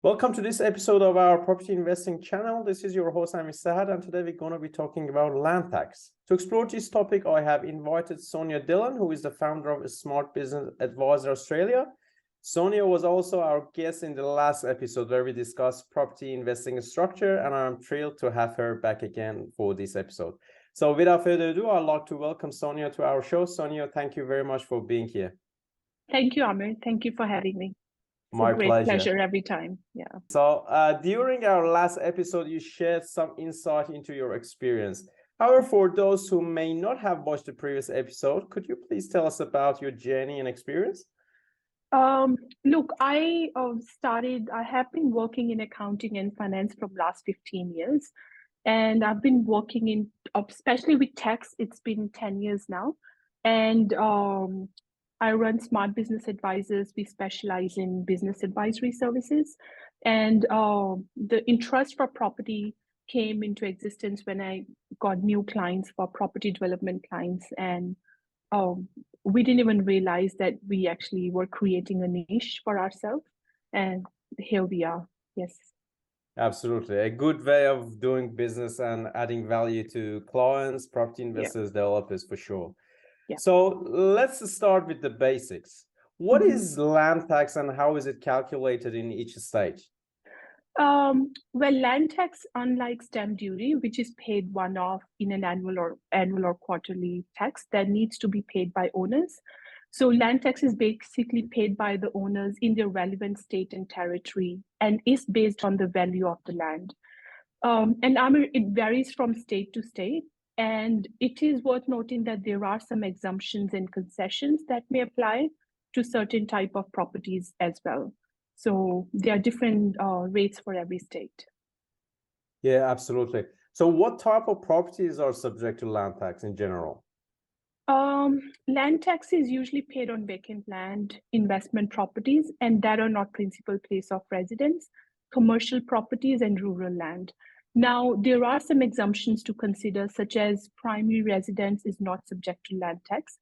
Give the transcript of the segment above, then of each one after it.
Welcome to this episode of our property investing channel. This is your host, I'm Sahad, and today we're going to be talking about land tax. To explore this topic, I have invited Sonia Dhillon, who is the founder of Smart Business Advisor Australia. Sonia was also our guest in the last episode where we discussed property investing structure, and I'm thrilled to have her back again for this episode. So without further ado, I'd like to welcome Sonia to our show. Sonia, thank you very much for being here. Thank you, Amir. Thank you for having me. My pleasure every time. Yeah. So during our last episode, you shared some insight into your experience. However, for those who may not have watched the previous episode, could you please tell us about your journey and experience? Look, I have been working in accounting and finance for the last 15 years. And I've been working in, especially with tax, it's been 10 years now. And I run Smart Business Advisors. We specialize in business advisory services. And the interest for property came into existence when I got new clients for property development clients. And we didn't even realize that we actually were creating a niche for ourselves. And here we are. Yes. Absolutely. A good way of doing business and adding value to clients, property investors, developers, for sure. Yeah. So let's start with the basics. What is land tax and how is it calculated in each state? Well, land tax, unlike stamp duty, which is paid one-off in an annual or quarterly tax that needs to be paid by owners. So land tax is basically paid by the owners in their relevant state and territory and is based on the value of the land. It varies from state to state. And it is worth noting that there are some exemptions and concessions that may apply to certain type of properties as well. So there are different rates for every state. Yeah, absolutely. So what type of properties are subject to land tax in general? Land tax is usually paid on vacant land, investment properties, and that are not principal place of residence, commercial properties, and rural land. Now, there are some exemptions to consider, such as primary residence is not subject to land tax.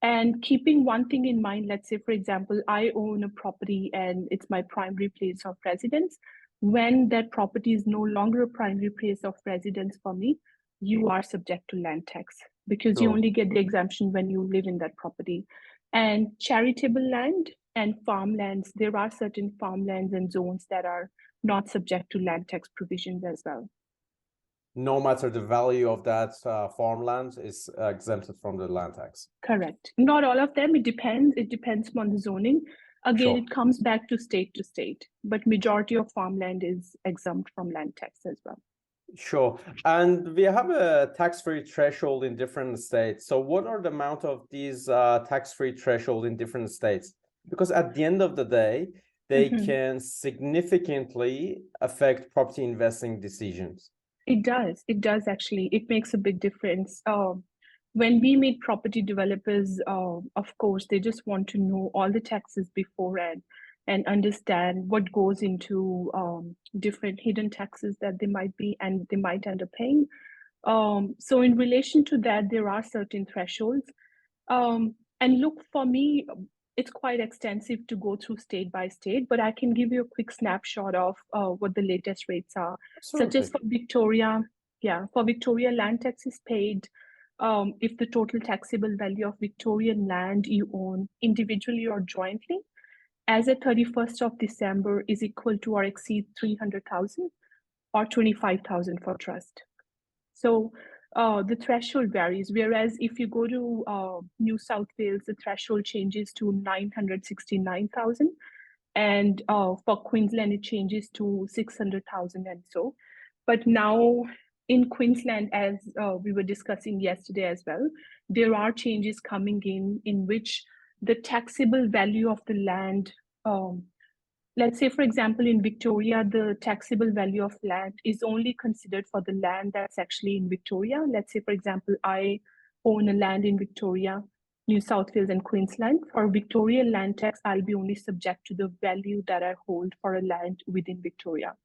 And keeping one thing in mind, let's say, for example, I own a property and it's my primary place of residence. When that property is no longer a primary place of residence for me, you are subject to land tax because you only get the exemption when you live in that property. And charitable land and farmlands, there are certain farmlands and zones that are not subject to land tax provisions as well. No matter the value of that farmland is exempted from the land tax. Correct. Not all of them. It depends. It depends on the zoning. Again, It comes back to state, but majority of farmland is exempt from land tax as well. Sure. And we have a tax-free threshold in different states. So what are the amount of these tax-free threshold in different states? Because at the end of the day, they can significantly affect property investing decisions. It does. It does actually. It makes a big difference. When we meet property developers, of course, they just want to know all the taxes beforehand and understand what goes into different hidden taxes that they might end up paying. So in relation to that, there are certain thresholds. And look, for me, it's quite extensive to go through state by state, but I can give you a quick snapshot of what the latest rates are. Such as for Victoria, for Victoria, land tax is paid if the total taxable value of Victorian land you own individually or jointly as at 31st of December is equal to or exceed 300,000 or 25,000 for trust. So the threshold varies, whereas if you go to New South Wales, the threshold changes to 969,000. And for Queensland, it changes to 600,000 and so. But now in Queensland, as we were discussing yesterday as well, there are changes coming in which the taxable value of the land, let's say, for example, in Victoria, the taxable value of land is only considered for the land that's actually in Victoria. Let's say, for example, I own a land in Victoria, New South Wales and Queensland. For Victorian land tax, I'll be only subject to the value that I hold for a land within Victoria.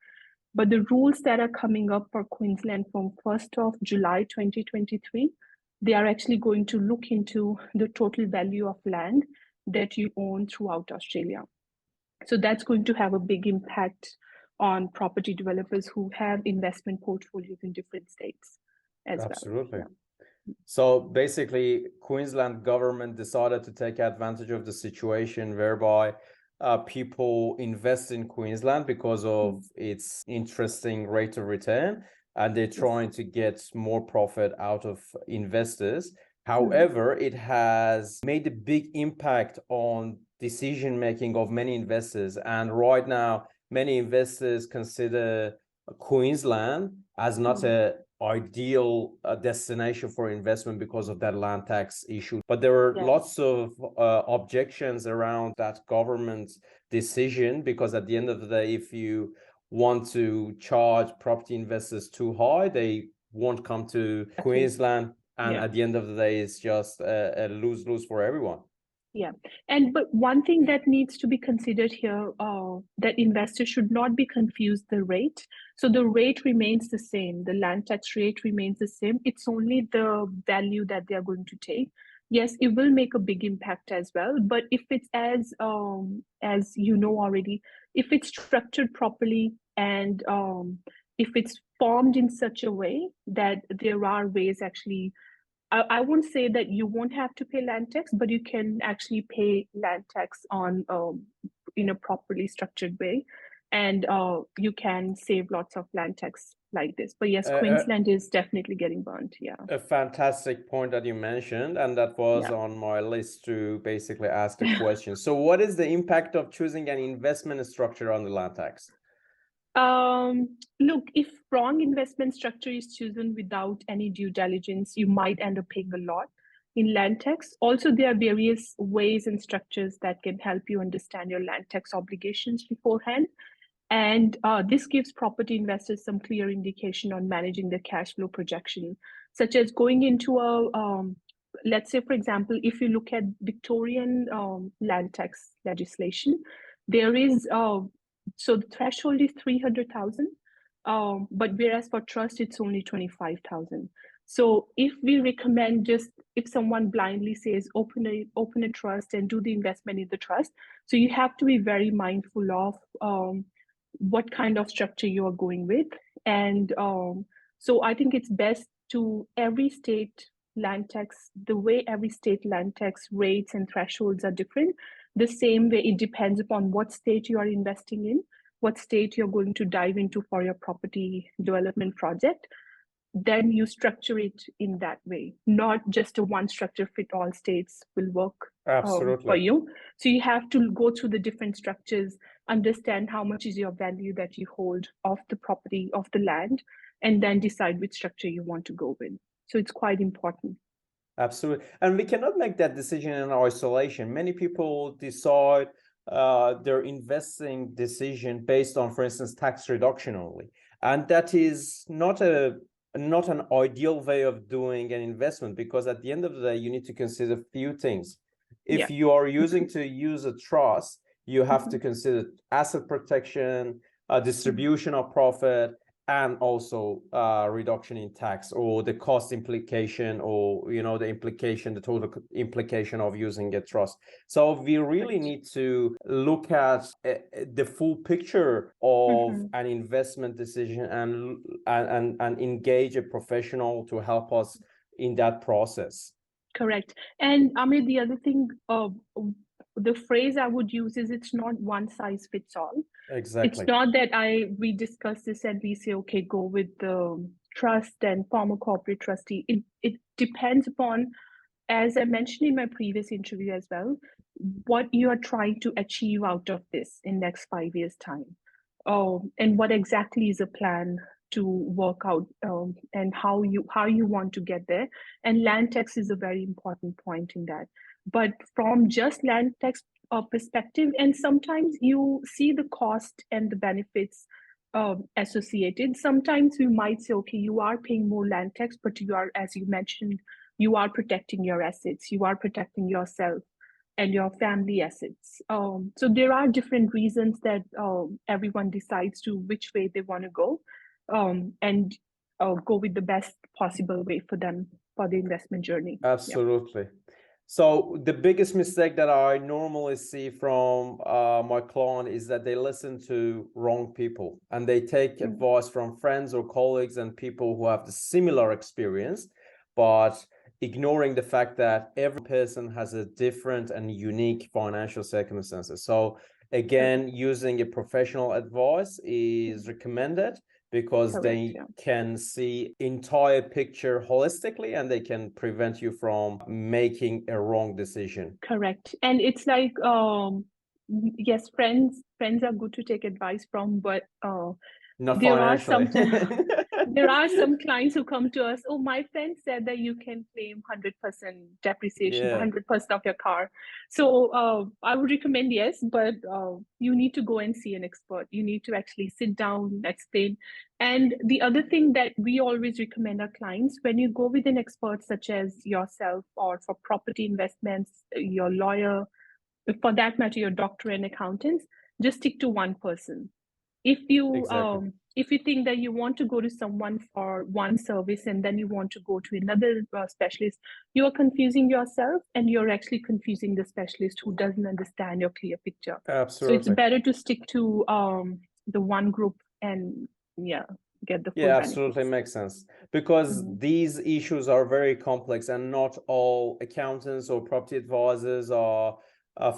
But the rules that are coming up for Queensland from 1st of July 2023, they are actually going to look into the total value of land that you own throughout Australia. So that's going to have a big impact on property developers who have investment portfolios in different states as Absolutely. well. So basically, Queensland government decided to take advantage of the situation whereby people invest in Queensland because of its interesting rate of return, and they're trying to get more profit out of investors. However, it has made a big impact on decision making of many investors, and right now many investors consider Queensland as not a ideal destination for investment because of that land tax issue. But there are lots of objections around that government's decision, because at the end of the day, if you want to charge property investors too high, they won't come to Queensland. And at the end of the day, it's just a lose-lose for everyone. Yeah, but one thing that needs to be considered here, that investors should not be confused the rate. So the rate remains the same. The land tax rate remains the same. It's only the value that they are going to take. Yes, it will make a big impact as well. But if it's as you know already, if it's structured properly and if it's formed in such a way that there are ways actually, I won't say that you won't have to pay land tax, but you can actually pay land tax on in a properly structured way, and you can save lots of land tax like this. But yes, Queensland is definitely getting burnt. Yeah. A fantastic point that you mentioned, and that was on my list to basically ask the question. So what is the impact of choosing an investment structure on the land tax? Look, if wrong investment structure is chosen without any due diligence, you might end up paying a lot in land tax. Also, there are various ways and structures that can help you understand your land tax obligations beforehand. And this gives property investors some clear indication on managing the cash flow projection, such as going into a, let's say, for example, if you look at Victorian land tax legislation, there is so the threshold is 300,000, but whereas for trust it's only 25,000. So if we recommend, just if someone blindly says open a trust and do the investment in the trust, so you have to be very mindful of what kind of structure you are going with. And so I think it's best to every state land tax, the way every state land tax rates and thresholds are different. The same way it depends upon what state you are investing in, what state you're going to dive into for your property development project. Then you structure it in that way, not just a one structure fit all states will work for you. So you have to go through the different structures, understand how much is your value that you hold of the property, of the land, and then decide which structure you want to go with. So it's quite important. Absolutely. And we cannot make that decision in isolation. Many people decide their investing decision based on, for instance, tax reduction only. And that is not an ideal way of doing an investment, because at the end of the day, you need to consider a few things. If you are using to use a trust, you have to consider asset protection, distribution of profit, and also reduction in tax, or the cost implication, or the total implication of using a trust. So we really need to look at the full picture of an investment decision and engage a professional to help us in that process. Correct. And Amir, the other thing, the phrase I would use is, it's not one size fits all. Exactly. It's not that we discuss this and we say, okay, go with the trust and form a corporate trustee. It depends upon, as I mentioned in my previous interview as well, what you are trying to achieve out of this in next 5 years' time. And what exactly is a plan to work out, and how you want to get there. And land tax is a very important point in that. But from just land tax perspective, and sometimes you see the cost and the benefits associated. Sometimes we might say, okay, you are paying more land tax, but you are, as you mentioned, you are protecting your assets, you are protecting yourself and your family assets. So there are different reasons that everyone decides to which way they want to go, and go with the best possible way for them for the investment journey. Absolutely. So the biggest mistake that I normally see from my client is that they listen to wrong people and they take advice from friends or colleagues and people who have the similar experience, but ignoring the fact that every person has a different and unique financial circumstances. So again, using a professional advice is recommended, because Correct, they can see entire picture holistically and they can prevent you from making a wrong decision. Correct. And it's like, yes, friends are good to take advice from, but Not there are financially. there are some clients who come to us, oh, my friend said that you can claim 100% depreciation, 100% of your car. So I would recommend yes, but you need to go and see an expert. You need to actually sit down, explain. And the other thing that we always recommend our clients, when you go with an expert such as yourself, or for property investments, your lawyer, for that matter, your doctor and accountants, just stick to one person. If you if you think that you want to go to someone for one service and then you want to go to another specialist, you are confusing yourself and you're actually confusing the specialist who doesn't understand your clear picture. Absolutely. So it's better to stick to the one group and get the full benefits. Absolutely makes sense, because these issues are very complex and not all accountants or property advisors or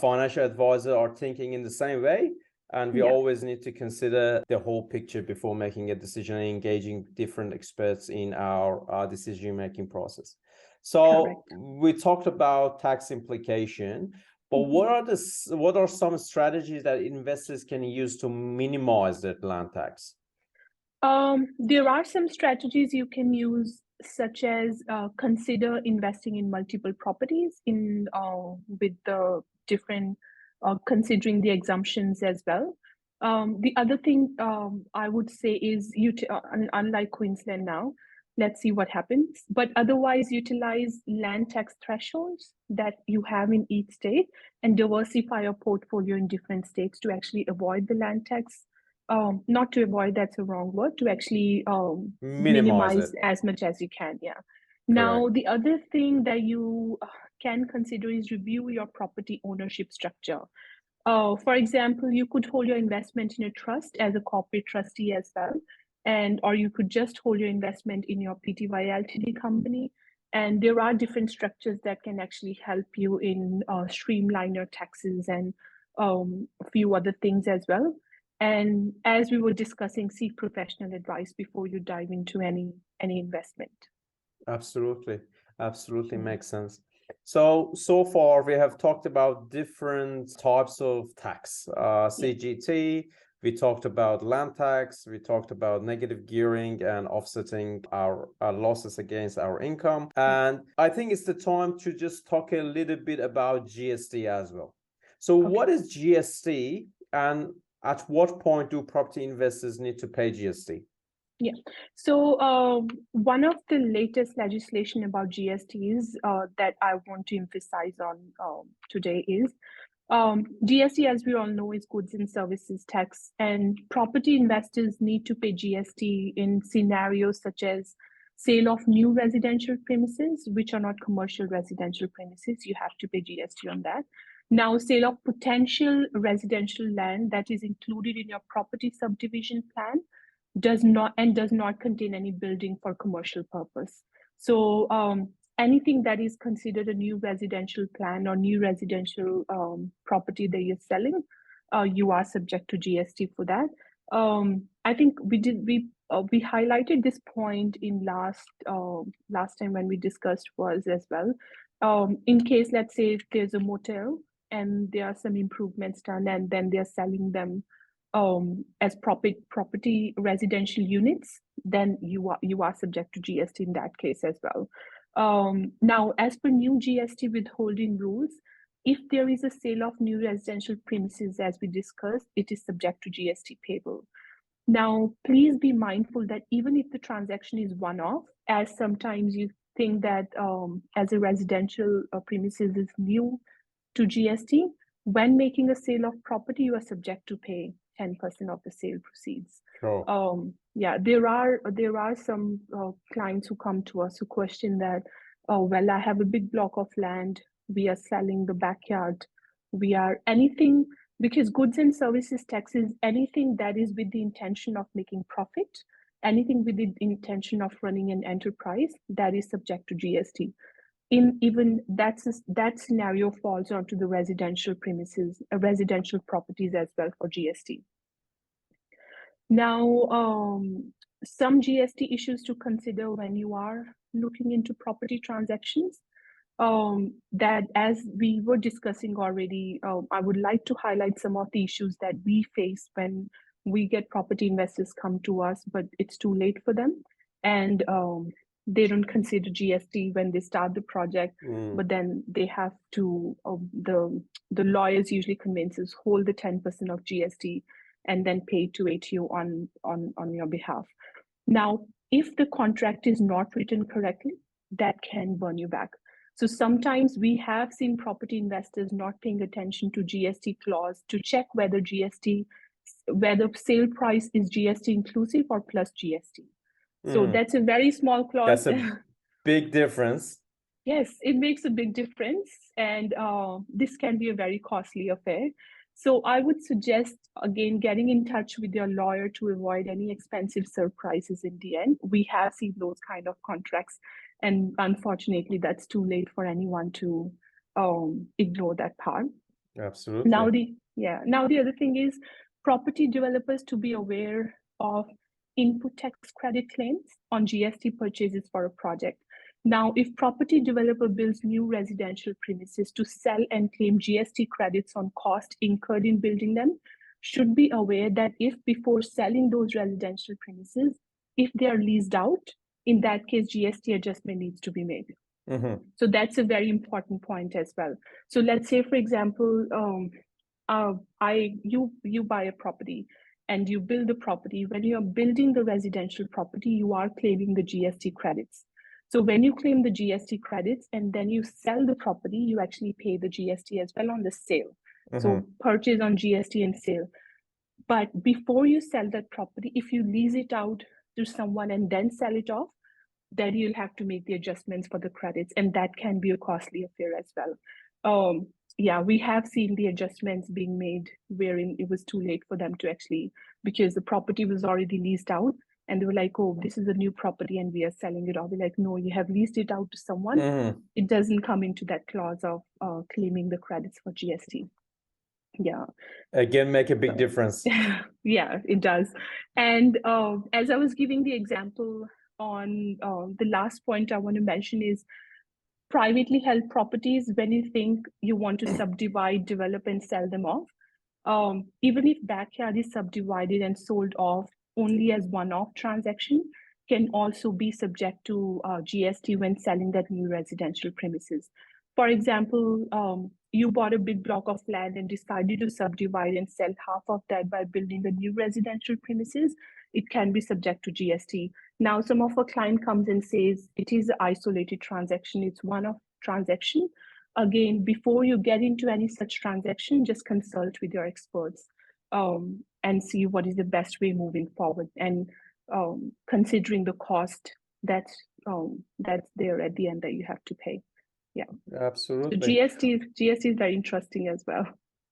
financial advisors are thinking in the same way. And we always need to consider the whole picture before making a decision and engaging different experts in our decision-making process. So we talked about tax implication, but what are some strategies that investors can use to minimize their land tax? There are some strategies you can use, such as consider investing in multiple properties with the different considering the exemptions as well. The other thing I would say is, unlike Queensland now, let's see what happens, but otherwise utilize land tax thresholds that you have in each state and diversify your portfolio in different states to actually avoid the land tax. Not to avoid, that's a wrong word, to actually minimize as much as you can. Now, the other thing that you can consider is review your property ownership structure. For example, you could hold your investment in a trust as a corporate trustee as well, or you could just hold your investment in your PTY Ltd company. And there are different structures that can actually help you in streamline your taxes and a few other things as well. And as we were discussing, seek professional advice before you dive into any investment. Absolutely makes sense. So far we have talked about different types of tax, CGT, we talked about land tax, we talked about negative gearing and offsetting our losses against our income. And I think it's the time to just talk a little bit about GST as well. So what is GST, and at what point do property investors need to pay GST? Yeah, so one of the latest legislation about GSTs that I want to emphasize on today is GST, as we all know, is goods and services tax, and property investors need to pay GST in scenarios such as sale of new residential premises, which are not commercial residential premises. You have to pay GST on that. Now, sale of potential residential land that is included in your property subdivision plan does not contain any building for commercial purpose. So anything that is considered a new residential plan or new residential property that you're selling, you are subject to GST for that. I think we highlighted this point in last time when we discussed was as well. In case, let's say, if there's a motel and there are some improvements done and then they're selling them as property residential units, then you are subject to GST in that case as well. Now, as per new GST withholding rules, if there is a sale of new residential premises, as we discussed, it is subject to GST payable. Now, please be mindful that even if the transaction is one-off, as sometimes you think that as a residential premises is new to GST, when making a sale of property, you are subject to pay 10% of the sale proceeds. There are some clients who come to us who question that, oh, well, I have a big block of land we are selling the backyard, we are anything, because goods and services tax is anything that is with the intention of making profit, anything with the intention of running an enterprise that is subject to GST. In even that scenario falls onto the residential premises, residential properties as well for GST. Now, some GST issues to consider when you are looking into property transactions, that as we were discussing already, I would like to highlight some of the issues that we face when we get property investors come to us, but it's too late for them. And they don't consider GST when they start the project, but then they have to, the lawyers usually convince us, hold the 10% of GST and then pay to ATO on your behalf. Now, if the contract is not written correctly, that can burn you back. So sometimes we have seen property investors not paying attention to GST clause to check whether whether sale price is GST inclusive or plus GST. So that's a very small clause. That's a big difference. Yes, it makes a big difference. And this can be a very costly affair. So I would suggest, again, getting in touch with your lawyer to avoid any expensive surprises in the end. We have seen those kind of contracts. And unfortunately, that's too late for anyone to ignore that part. Absolutely. Now the other thing is property developers to be aware of input tax credit claims on GST purchases for a project. Now, if property developer builds new residential premises to sell and claim GST credits on cost incurred in building them, should be aware that if before selling those residential premises, if they are leased out, in that case, GST adjustment needs to be made. So that's a very important point as well. So let's say, for example, you buy a property and you build a property. When you're building the residential property, you are claiming the GST credits. So when you claim the GST credits and then you sell the property, you actually pay the GST as well on the sale. So purchase on GST and sale. But before you sell that property, if you lease it out to someone and then sell it off, then you'll have to make the adjustments for the credits, and that can be a costly affair as well. Yeah, we have seen the adjustments being made wherein it was too late for them to actually, because the property was already leased out and they were like, oh, this is a new property and we are selling it off. We're like, no, you have leased it out to someone. It doesn't come into that clause of claiming the credits for GST. Yeah. Again, make a big difference. Yeah, it does. And as I was giving the example on the last point I want to mention is privately held properties. When you think you want to subdivide, develop, and sell them off, even if backyard is subdivided and sold off only as one-off transaction, can also be subject to GST when selling that new residential premises. For example, you bought a big block of land and decided to subdivide and sell half of that by building a new residential premises, it can be subject to GST. Now, some of our client comes and says it is an isolated transaction, it's one-off transaction. Again, before you get into any such transaction, just consult with your experts and see what is the best way moving forward, and considering the cost that's there at the end that you have to pay. Yeah, absolutely. So GST is very interesting as well.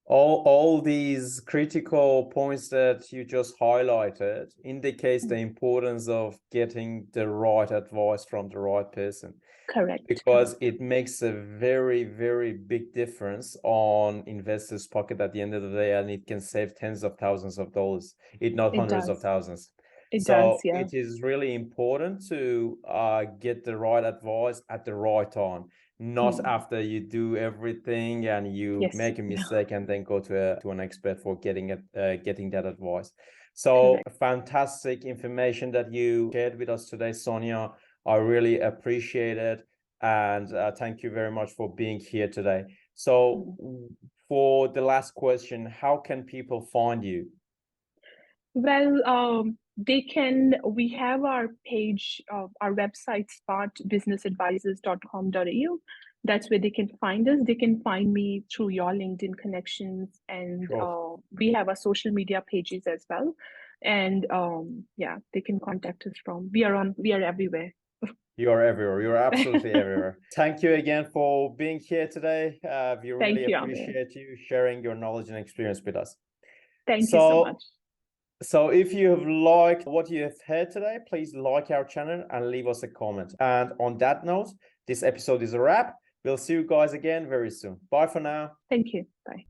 All these critical points that you just highlighted indicates the importance of getting the right advice from the right person. Correct. Because it makes a very, very big difference on investors' pocket at the end of the day, and it can save tens of thousands of dollars, if not hundreds of thousands. It does, yeah. It is really important to get the right advice at the right time, not after you do everything and you make a mistake and then go to an expert for getting that advice. So fantastic information that you shared with us today, Sonia. I really appreciate it, and thank you very much for being here today. So for the last question, how can people find you? Well, we have our page, our website, smartbusinessadvisors.com.au. That's where they can find us. They can find me through your LinkedIn connections, and we have our social media pages as well. And yeah, they can contact us from, we are everywhere. You're everywhere. You're absolutely everywhere. Thank you again for being here today. We really Thank you, Amir. appreciate you sharing your knowledge and experience with us. Thank you so much. So if you have liked what you have heard today, please like our channel and leave us a comment. And on that note, this episode is a wrap. We'll see you guys again very soon. Bye for now. Thank you. Bye.